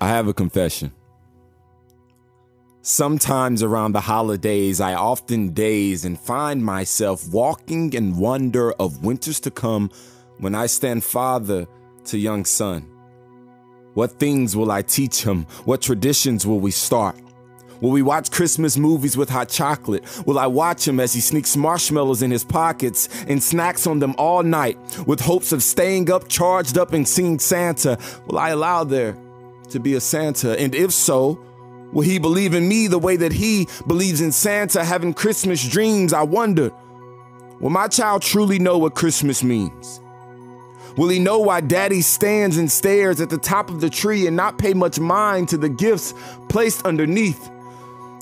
I have a confession. Sometimes around the holidays, I often daze and find myself walking in wonder of winters to come when I stand father to young son. What things will I teach him? What traditions will we start? Will we watch Christmas movies with hot chocolate? Will I watch him as he sneaks marshmallows in his pockets and snacks on them all night with hopes of staying up, charged up and singing Santa? Will I allow there to be a Santa? And if so, will he believe in me the way that he believes in Santa, having Christmas dreams? I wonder, will my child truly know what Christmas means? Will he know why daddy stands and stares at the top of the tree and not pay much mind to the gifts placed underneath?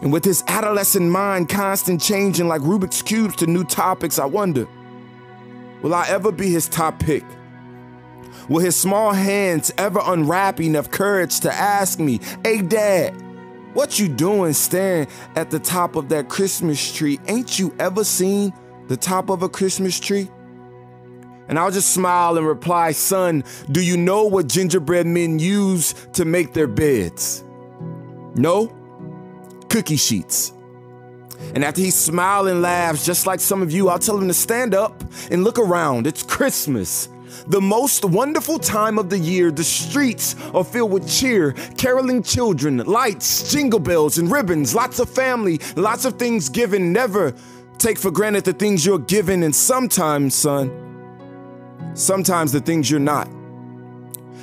And with his adolescent mind constant changing like Rubik's Cubes to new topics, I wonder, will I ever be his top pick? Will his small hands ever unwrap enough courage to ask me, "Hey dad, what you doing staring at the top of that Christmas tree? Ain't you ever seen the top of a Christmas tree?" And I'll just smile and reply, "Son, do you know what gingerbread men use to make their beds?" No? Cookie sheets. And after he smiles and laughs, just like some of you, I'll tell him to stand up and look around. It's Christmas, the most wonderful time of the year. The streets are filled with cheer, caroling children, lights, jingle bells, and ribbons. Lots of family, lots of things given. Never take for granted the things you're given. And sometimes, son, sometimes the things you're not.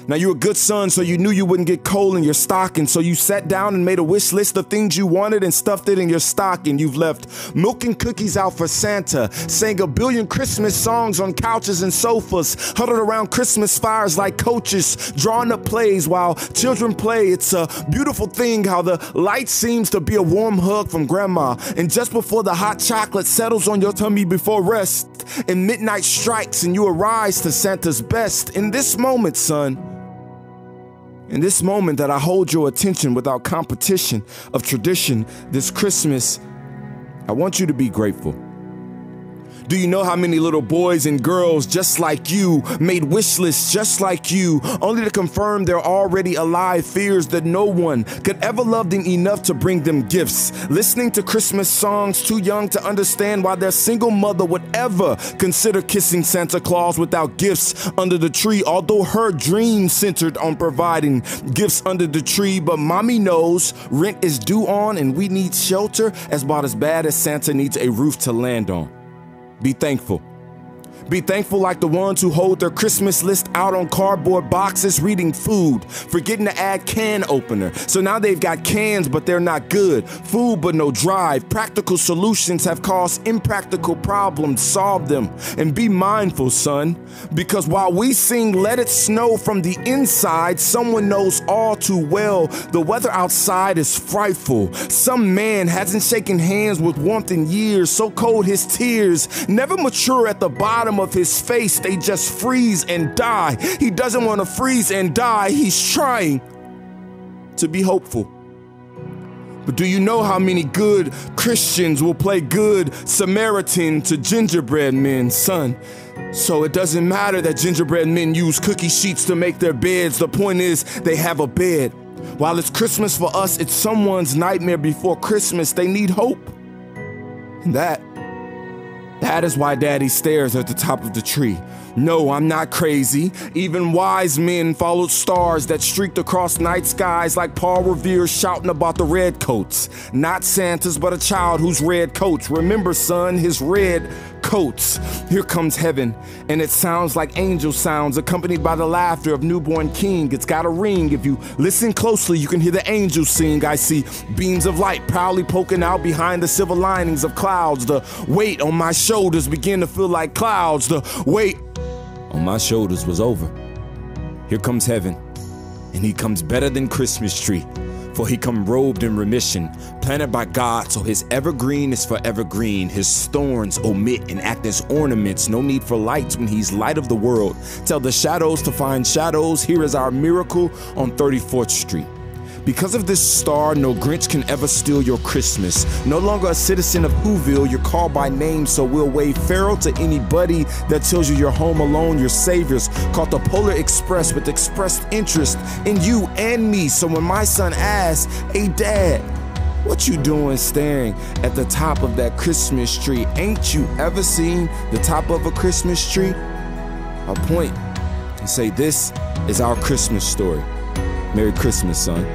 Now, you're a good son, so you knew you wouldn't get coal in your stocking. So you sat down and made a wish list of things you wanted and stuffed it in your stocking. You've left milk and cookies out for Santa, sang a billion Christmas songs on couches and sofas, huddled around Christmas fires like coaches, drawing up plays while children play. It's a beautiful thing how the light seems to be a warm hug from grandma. And just before the hot chocolate settles on your tummy before rest, and midnight strikes and you arise to Santa's best. In this moment, son, in this moment that I hold your attention without competition of tradition this Christmas, I want you to be grateful. Do you know how many little boys and girls just like you made wish lists just like you, only to confirm their already alive fears that no one could ever love them enough to bring them gifts? Listening to Christmas songs too young to understand why their single mother would ever consider kissing Santa Claus without gifts under the tree, although her dream centered on providing gifts under the tree. But mommy knows rent is due on and we need shelter as about as bad as Santa needs a roof to land on. Be thankful. Be thankful like the ones who hold their Christmas list out on cardboard boxes reading food, forgetting to add can opener. So now they've got cans, but they're not good. Food, but no drive. Practical solutions have caused impractical problems. Solve them. And be mindful, son, because while we sing "Let It Snow" from the inside, someone knows all too well the weather outside is frightful. Some man hasn't shaken hands with warmth in years, so cold his tears never mature at the bottom of his face. They just freeze and die. He doesn't want to freeze and die. He's trying to be hopeful. But do you know how many good Christians will play good Samaritan to gingerbread men, son? So it doesn't matter that gingerbread men use cookie sheets to make their beds. The point is they have a bed. While it's Christmas for us, it's someone's nightmare before Christmas. They need hope. And that is why daddy stares at the top of the tree. No, I'm not crazy. Even wise men followed stars that streaked across night skies like Paul Revere shouting about the red coats. Not Santa's, but a child whose red coats. Remember, son, his red coats. Here comes heaven, and it sounds like angel sounds, accompanied by the laughter of newborn king. It's got a ring. If you listen closely, you can hear the angels sing. I see beams of light proudly poking out behind the silver linings of clouds. The weight on my shoulders begin to feel like clouds. The weight on my shoulders was over. Here comes heaven, and he comes better than Christmas tree, for he come robed in remission, planted by God, so his evergreen is forever green. His thorns omit and act as ornaments. No need for lights when he's light of the world. Tell the shadows to find shadows. Here is our miracle on 34th Street. Because of this star, no Grinch can ever steal your Christmas. No longer a citizen of Whoville, you're called by name, so we'll wave farewell to anybody that tells you you're home alone. Your saviors caught the Polar Express with expressed interest in you and me. So when my son asks, "Hey Dad, what you doing staring at the top of that Christmas tree? Ain't you ever seen the top of a Christmas tree?" I'll point and say, "This is our Christmas story. Merry Christmas, son."